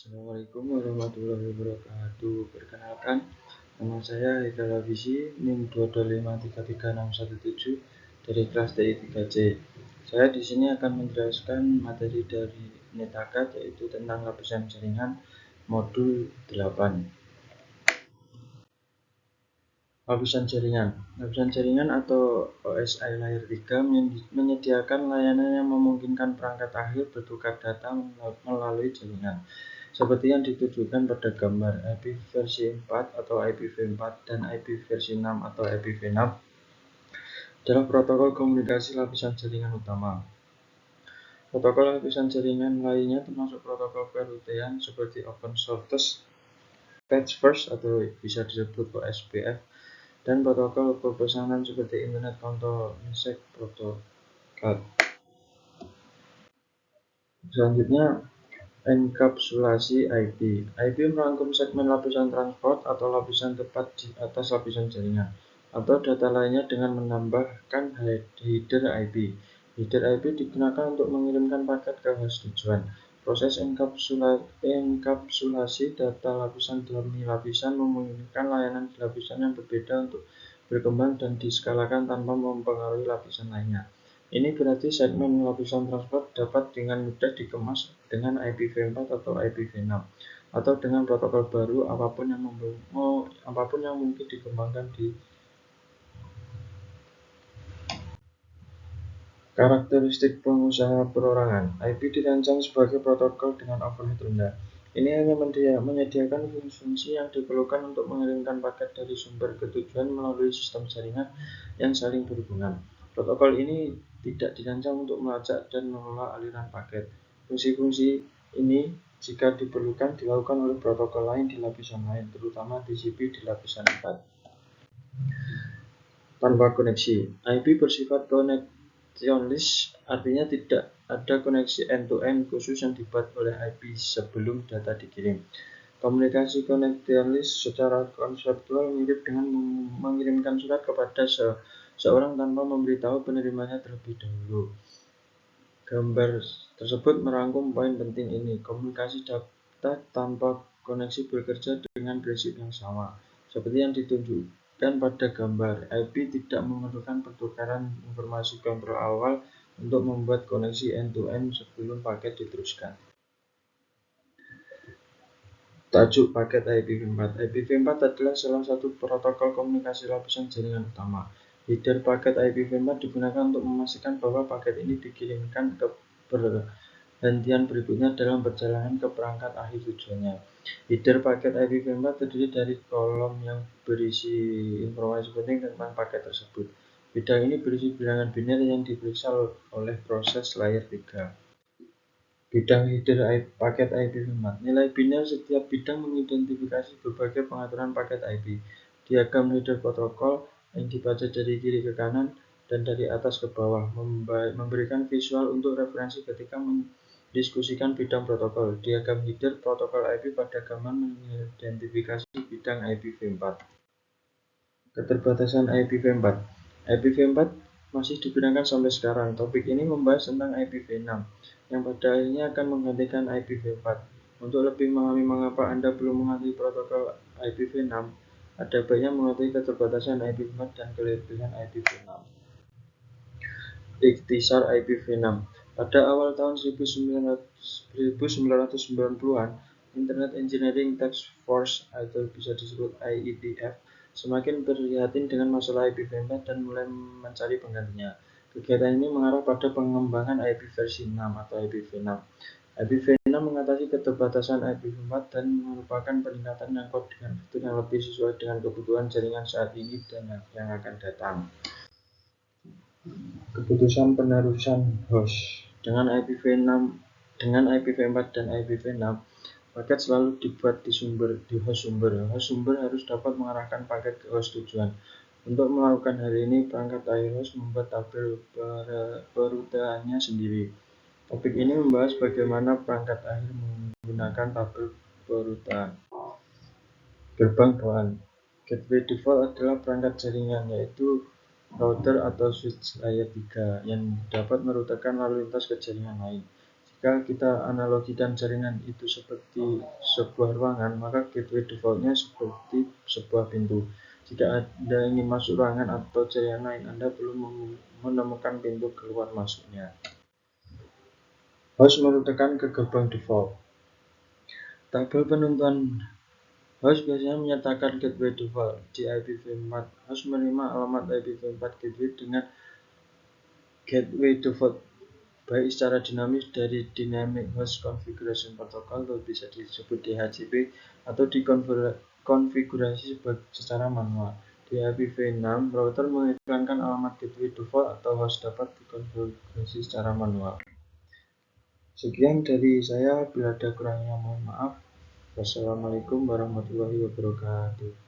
Assalamualaikum warahmatullahi wabarakatuh. Perkenalkan, nama saya Haikal Habisi, NIM 225336117 dari kelas TI 3C. Saya di sini akan menjelaskan materi dari unit AKAD, yaitu tentang lapisan jaringan modul 8. Lapisan jaringan atau OSI layer 3 menyediakan layanan yang memungkinkan perangkat akhir bertukar data melalui jaringan, seperti yang ditujukan pada gambar. IPv4 atau IPv4 dan IPv6 atau IPv6 adalah protokol komunikasi lapisan jaringan utama. Protokol lapisan jaringan lainnya termasuk protokol perutian seperti Open Shortest Patch First atau bisa disebut OSPF, dan protokol pemesanan seperti Internet Control Message Protocol. Selanjutnya, enkapsulasi IP. IP merangkum segmen lapisan transport atau lapisan tepat di atas lapisan jaringan atau data lainnya dengan menambahkan header IP. Header IP digunakan untuk mengirimkan paket ke host tujuan. Proses enkapsulasi data lapisan demi lapisan memungkinkan layanan di lapisan yang berbeda untuk berkembang dan diskalakan tanpa mempengaruhi lapisan lainnya. Ini berarti segmen lapisan transport dapat dengan mudah dikemas dengan IPv4 atau IPv6 atau dengan protokol baru apapun yang mungkin dikembangkan di. Karakteristik pengusaha perorangan. IP dirancang sebagai protokol dengan overhead rendah. Ini hanya menyediakan fungsi yang diperlukan untuk mengirimkan paket dari sumber ke tujuan melalui sistem jaringan yang saling berhubungan. Protokol ini tidak dirancang untuk melacak dan mengelola aliran paket. Fungsi-fungsi ini jika diperlukan dilakukan oleh protokol lain di lapisan lain, terutama TCP di lapisan 4. Tanpa koneksi. IP bersifat connectionless, artinya tidak ada koneksi end-to-end khusus yang dibuat oleh IP sebelum data dikirim. Komunikasi connectionless secara konseptual mirip dengan mengirimkan surat kepada seorang tanpa memberitahu penerimanya terlebih dahulu. Gambar tersebut merangkum poin penting ini. Komunikasi data tanpa koneksi bekerja dengan prinsip yang sama, seperti yang ditunjukkan pada gambar. IP tidak memerlukan pertukaran informasi kontrol awal untuk membuat koneksi end-to-end sebelum paket diteruskan. Tajuk paket IPv4. IPv4 adalah salah satu protokol komunikasi lapisan jaringan utama. Header paket IPv4 digunakan untuk memastikan bahwa paket ini dikirimkan ke perhentian berikutnya dalam perjalanan ke perangkat akhir tujuannya. Header paket IPv4 terdiri dari kolom yang berisi informasi penting tentang paket tersebut. Bidang ini berisi bilangan biner yang diperiksa oleh proses layer 3. Bidang header paket IPv4. Nilai biner setiap bidang mengidentifikasi berbagai pengaturan paket IP. Diagram header protokol yang dibaca dari kiri ke kanan dan dari atas ke bawah memberikan visual untuk referensi ketika mendiskusikan bidang protokol. Diagram header protokol IP pada gambar mengidentifikasi bidang IPv4. Keterbatasan IPv4. IPv4 masih digunakan sampai sekarang. Topik ini membahas tentang IPv6 yang pada akhirnya akan menggantikan IPv4. Untuk lebih memahami mengapa Anda belum mengerti protokol IPv6, ada baiknya mengetahui keterbatasan IPv4 dan kelebihan IPv6. Ikhtisar IPv6. Pada awal tahun 1990-an, Internet Engineering Task Force atau bisa disebut IETF semakin prihatin dengan masalah IPv4 dan mulai mencari penggantinya. Kegiatan ini mengarah pada pengembangan IPv6 atau IPv6. IPv6 mengatasi keterbatasan IPv4 dan merupakan peningkatan yang kuat dengan fitur yang lebih sesuai dengan kebutuhan jaringan saat ini dan yang akan datang. Keputusan penerusan host. Dengan IPv4 dan IPv6, paket selalu dibuat di host sumber. Host sumber harus dapat mengarahkan paket ke host tujuan. Untuk melakukan hal ini, perangkat akhir host membuat tabel peruteannya sendiri. Topik ini membahas bagaimana perangkat akhir menggunakan tabel perutean. Gerbang bawaan. Gateway default adalah perangkat jaringan, yaitu router atau switch layer 3 yang dapat merutekan lalu lintas ke jaringan lain. Jika kita analogikan jaringan itu seperti sebuah ruangan, maka gateway defaultnya seperti sebuah pintu. Jika Anda ingin masuk ruangan atau jaringan lain, Anda perlu menemukan pintu keluar masuknya. Host merupakan ke gerbang default. Tabel penentuan host biasanya menyatakan gateway default di IPv4. Host menerima alamat IPv4 gateway dengan gateway default baik secara dinamis dari Dynamic Host Configuration Protocol atau bisa disebut DHCP atau dikonfigurasi secara manual. Di IPv6, router mengiklankan alamat gateway default atau host dapat dikonfigurasi secara manual. Sekian dari saya, bila ada kurangnya mohon maaf. Wassalamualaikum warahmatullahi wabarakatuh.